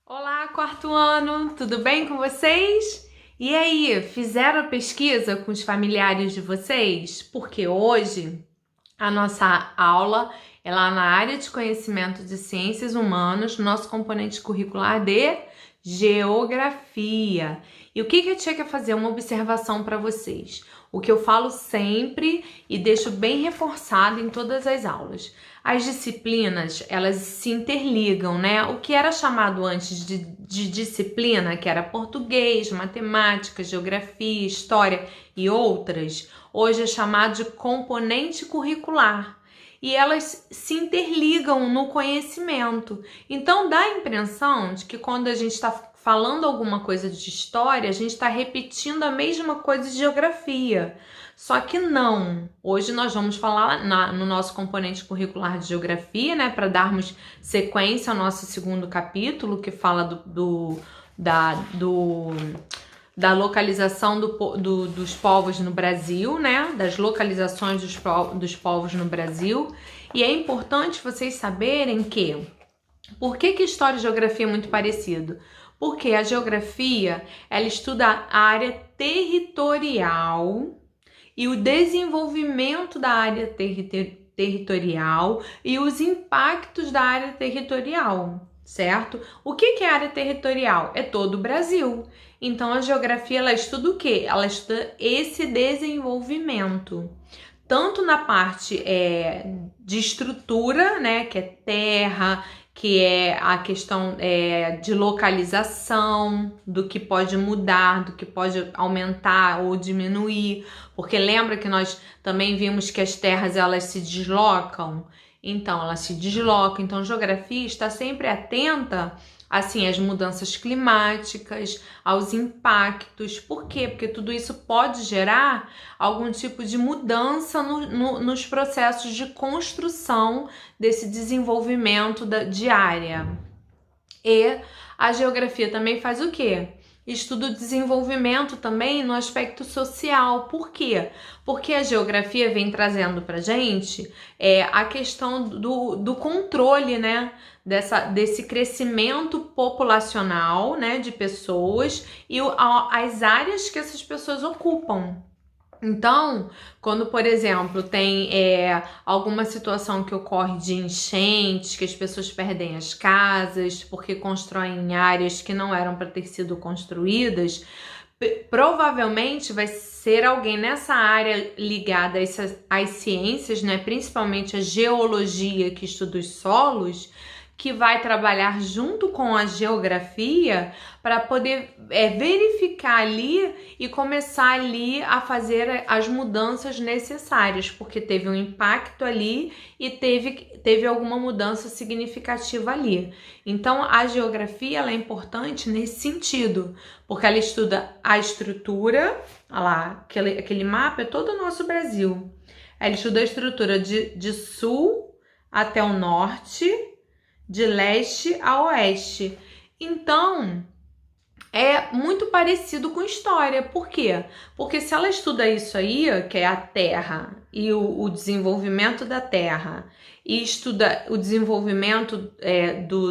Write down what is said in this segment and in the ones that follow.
Olá, quarto ano, tudo bem com vocês? E aí, fizeram a pesquisa com os familiares de vocês? Porque hoje a nossa aula é lá na área de conhecimento de ciências humanas, nosso componente curricular de geografia. E o que eu tinha que fazer? Uma observação para vocês. O que eu falo sempre e deixo bem reforçado em todas as aulas. As disciplinas, elas se interligam, né? O que era chamado antes de disciplina, que era português, matemática, geografia, história e outras, hoje é chamado de componente curricular. E elas se interligam no conhecimento. Então dá a impressão de que quando a gente está falando alguma coisa de história, a gente está repetindo a mesma coisa de geografia. Só que não. Hoje nós vamos falar no nosso componente curricular de geografia, né, para darmos sequência ao nosso segundo capítulo, que fala da localização dos povos no Brasil, né? Das localizações dos povos no Brasil. E é importante vocês saberem que... Por que história e geografia é muito parecido? Porque a geografia, ela estuda a área territorial e o desenvolvimento da área territorial e os impactos da área territorial, certo? O que é área territorial? É todo o Brasil. Então, a geografia, ela estuda o quê? Ela estuda esse desenvolvimento. Tanto na parte de estrutura, né, que é terra, que é a questão de localização, do que pode mudar, do que pode aumentar ou diminuir, porque lembra que nós também vimos que as terras, elas se deslocam? Então, elas se deslocam. Então, a geografia está sempre atenta assim, às mudanças climáticas, aos impactos. Por quê? Porque tudo isso pode gerar algum tipo de mudança nos processos de construção desse desenvolvimento de área. E a geografia também faz o quê? Estuda o desenvolvimento também no aspecto social. Por quê? Porque a geografia vem trazendo pra gente a questão do controle, né? Desse crescimento populacional, né? De pessoas e as áreas que essas pessoas ocupam. Então, quando, por exemplo, tem alguma situação que ocorre de enchentes, que as pessoas perdem as casas porque constroem em áreas que não eram para ter sido construídas, provavelmente vai ser alguém nessa área ligada às ciências, né, principalmente a geologia, que estuda os solos, que vai trabalhar junto com a geografia para poder verificar ali e começar ali a fazer as mudanças necessárias, porque teve um impacto ali e teve alguma mudança significativa ali. Então, a geografia, ela é importante nesse sentido, porque ela estuda a estrutura, olha lá, aquele mapa é todo o nosso Brasil. Ela estuda a estrutura de sul até o norte, de leste a oeste. Então, é muito parecido com história. Por quê? Porque se ela estuda isso aí, que é a terra e o desenvolvimento da terra, e estuda o desenvolvimento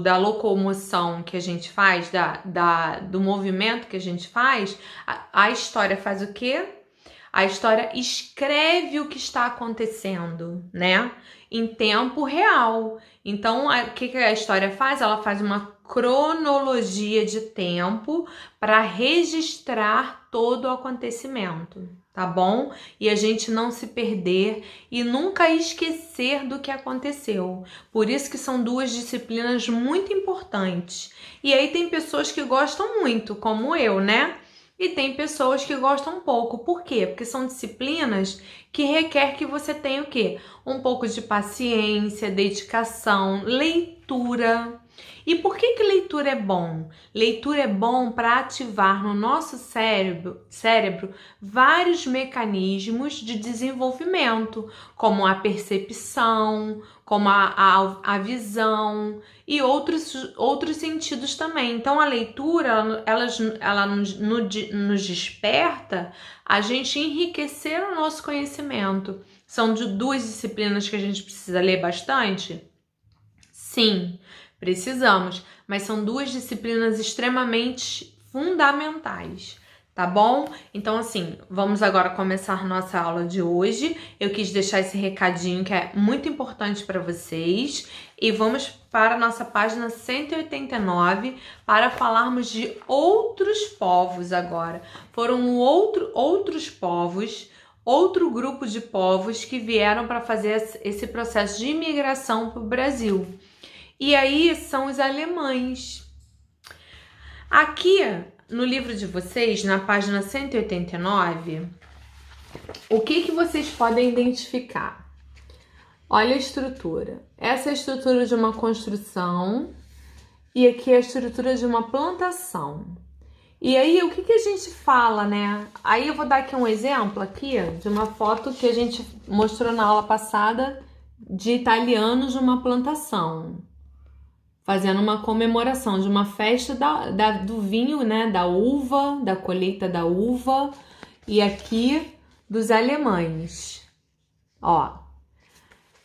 da locomoção que a gente faz, do movimento que a gente faz, a história faz o quê? A história escreve o que está acontecendo, né? Em tempo real. Então, o que a história faz? Ela faz uma cronologia de tempo para registrar todo o acontecimento, tá bom? E a gente não se perder e nunca esquecer do que aconteceu. Por isso que são duas disciplinas muito importantes. E aí tem pessoas que gostam muito, como eu, né? E tem pessoas que gostam pouco. Por quê? Porque são disciplinas que requer que você tenha o quê? Um pouco de paciência, dedicação, leitura. E por que leitura é bom? Leitura é bom para ativar no nosso cérebro vários mecanismos de desenvolvimento, como a percepção, como a visão e outros sentidos também. Então, a leitura, ela nos desperta a gente enriquecer o nosso conhecimento. São de duas disciplinas que a gente precisa ler bastante? Sim, precisamos, mas são duas disciplinas extremamente fundamentais, tá bom? Então, assim, vamos agora começar nossa aula de hoje. Eu quis deixar esse recadinho que é muito importante para vocês e vamos para a nossa página 189 para falarmos de outros povos agora. Foram outros povos, outro grupo de povos que vieram para fazer esse processo de imigração para o Brasil. E aí são os alemães. Aqui no livro de vocês, na página 189, o que vocês podem identificar? Olha a estrutura. Essa é a estrutura de uma construção e aqui é a estrutura de uma plantação. E aí, o que a gente fala, né? Aí eu vou dar aqui um exemplo aqui de uma foto que a gente mostrou na aula passada de italianos de uma plantação, fazendo uma comemoração de uma festa do vinho, né? Da uva, da colheita da uva. E aqui dos alemães. Ó.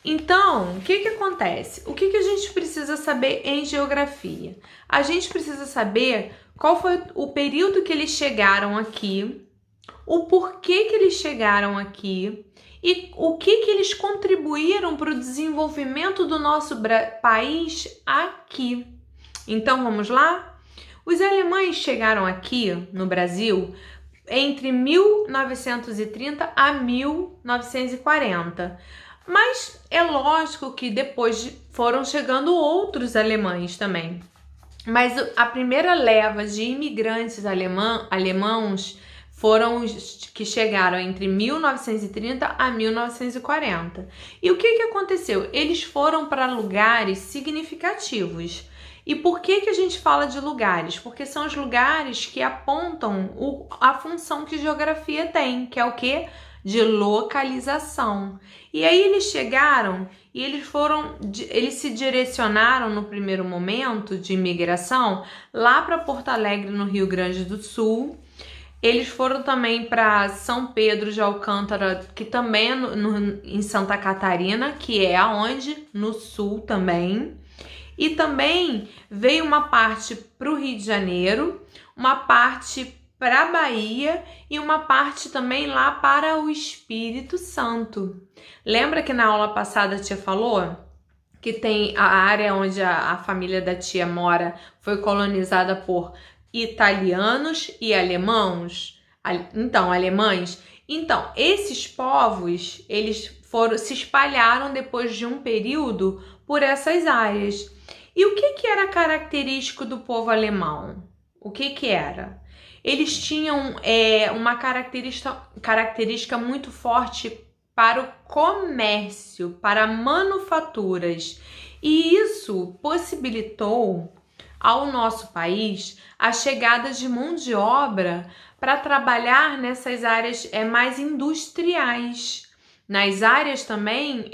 Então, o que acontece? O que a gente precisa saber em geografia? A gente precisa saber qual foi o período que eles chegaram aqui, o porquê que eles chegaram aqui e o que eles contribuíram para o desenvolvimento do nosso país aqui. Então, vamos lá? Os alemães chegaram aqui no Brasil entre 1930 a 1940. Mas é lógico que depois foram chegando outros alemães também. Mas a primeira leva de imigrantes alemãos foram os que chegaram entre 1930 a 1940. E o que aconteceu? Eles foram para lugares significativos. E por que a gente fala de lugares? Porque são os lugares que apontam a função que geografia tem, que é o quê? De localização. E aí eles chegaram e eles se direcionaram no primeiro momento de imigração lá para Porto Alegre, no Rio Grande do Sul. Eles foram também para São Pedro de Alcântara, que também é em Santa Catarina, que é aonde? No sul também. E também veio uma parte para o Rio de Janeiro, uma parte para a Bahia e uma parte também lá para o Espírito Santo. Lembra que na aula passada a tia falou que tem a área onde a família da tia mora foi colonizada por italianos e alemães? Então, esses povos, eles se espalharam depois de um período por essas áreas. E o que era característico do povo alemão? O que era? Eles tinham uma característica muito forte para o comércio, para manufaturas. E isso possibilitou ao nosso país a chegada de mão de obra para trabalhar nessas áreas mais industriais. Nas áreas também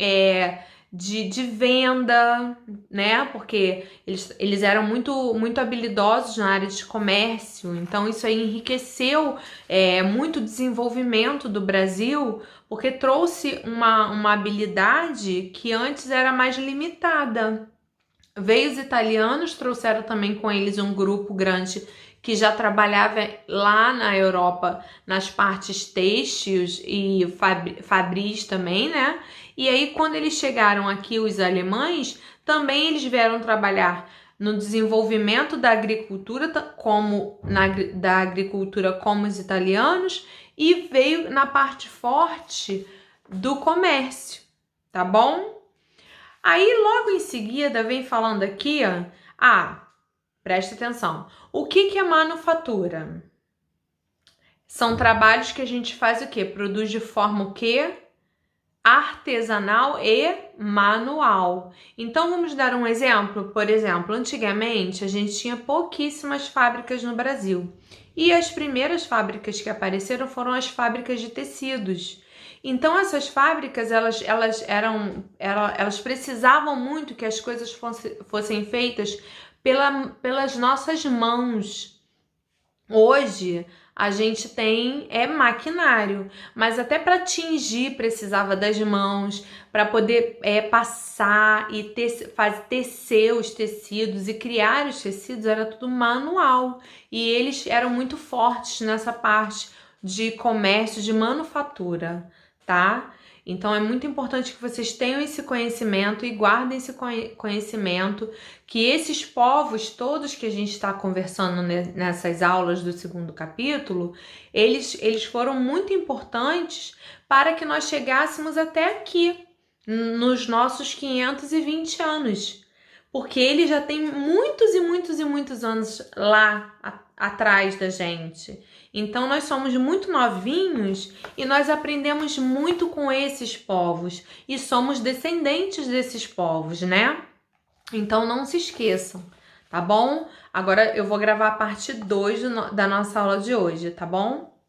de venda, né? Porque eles eram muito habilidosos na área de comércio, então isso aí enriqueceu muito o desenvolvimento do Brasil, porque trouxe uma habilidade que antes era mais limitada. Veio os italianos, trouxeram também com eles um grupo grande que já trabalhava lá na Europa nas partes têxteis e fabris também, né? E aí, quando eles chegaram aqui, os alemães, também eles vieram trabalhar no desenvolvimento da agricultura, como os italianos, e veio na parte forte do comércio, tá bom? Aí, logo em seguida, vem falando aqui, presta atenção. O que é manufatura? São trabalhos que a gente faz o quê? Produz de forma o quê? artesanal e manual. Então vamos dar um exemplo. Por exemplo, antigamente a gente tinha pouquíssimas fábricas no Brasil. E as primeiras fábricas que apareceram foram as fábricas de tecidos. Então essas fábricas elas precisavam muito que as coisas fossem feitas pelas nossas mãos. Hoje a gente tem maquinário, mas até para tingir precisava das mãos, para poder passar e tecer os tecidos e criar os tecidos, era tudo manual. E eles eram muito fortes nessa parte de comércio, de manufatura, tá? Então é muito importante que vocês tenham esse conhecimento e guardem esse conhecimento, que esses povos todos que a gente está conversando nessas aulas do segundo capítulo, eles foram muito importantes para que nós chegássemos até aqui, nos nossos 520 anos. Porque eles já têm muitos e muitos e muitos anos lá atrás da gente. Então nós somos muito novinhos e nós aprendemos muito com esses povos e somos descendentes desses povos, né? Então não se esqueçam, tá bom? Agora eu vou gravar a parte 2 da nossa aula de hoje, tá bom?